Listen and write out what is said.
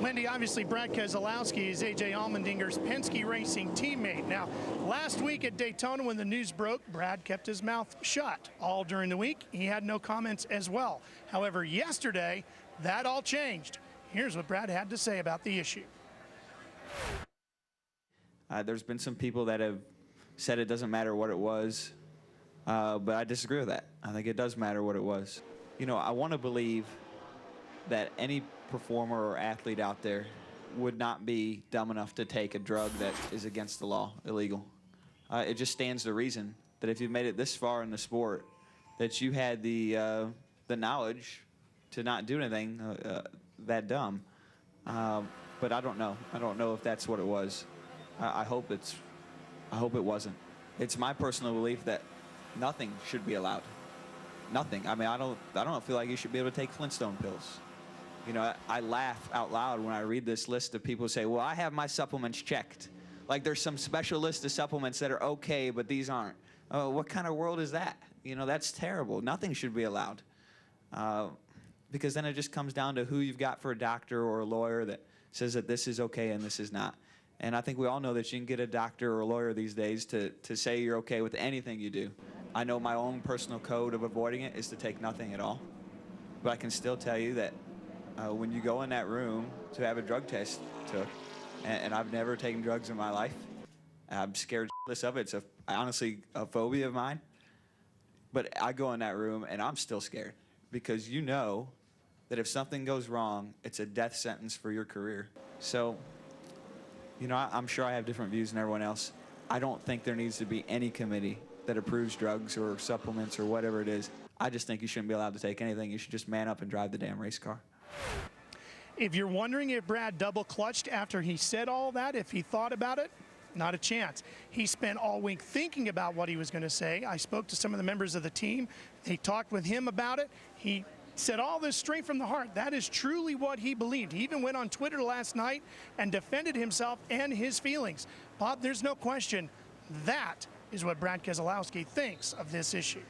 Wendy, obviously Brad Keselowski is Aj Allmendinger's Penske Racing teammate. Now, last week at Daytona when the news broke, Brad kept his mouth shut all during the week. He had no comments as well. However, yesterday, that all changed. Here's what Brad had to say about the issue. There's been some people that have said it doesn't matter what it was, but I disagree with that. I think it does matter what it was. You know, I want to believe that any performer or athlete out there would not be dumb enough to take a drug that is against the law, illegal. It just stands to reason that if you've made it this far in the sport, that you had the knowledge to not do anything that dumb. But I don't know. I don't know if that's what it was. I hope it wasn't. It's my personal belief that nothing should be allowed. Nothing. I mean, I don't feel like you should be able to take Flintstone pills. You know, I laugh out loud when I read this list of people who say, well, I have my supplements checked. Like there's some special list of supplements that are okay, but these aren't. Oh, what kind of world is that? You know, that's terrible. Nothing should be allowed. Because then it just comes down to who you've got for a doctor or a lawyer that says that this is okay and this is not. And I think we all know that you can get a doctor or a lawyer these days to say you're okay with anything you do. I know my own personal code of avoiding it is to take nothing at all. But I can still tell you that when you go in that room to have a drug test took, and I've never taken drugs in my life, I'm scared shitless of it. It's honestly a phobia of mine. But I go in that room and I'm still scared because you know that if something goes wrong, it's a death sentence for your career. So, you know, I'm sure I have different views than everyone else. I don't think there needs to be any committee that approves drugs or supplements or whatever it is. I just think you shouldn't be allowed to take anything. You should just man up and drive the damn race car. If you're wondering if Brad double clutched after he said all that, if he thought about it, not a chance. He spent all week thinking about what he was going to say. I spoke to some of the members of the team. They talked with him about it. He said all this straight from the heart. That is truly what he believed. He even went on Twitter last night and defended himself and his feelings. Bob, there's no question that is what Brad Keselowski thinks of this issue.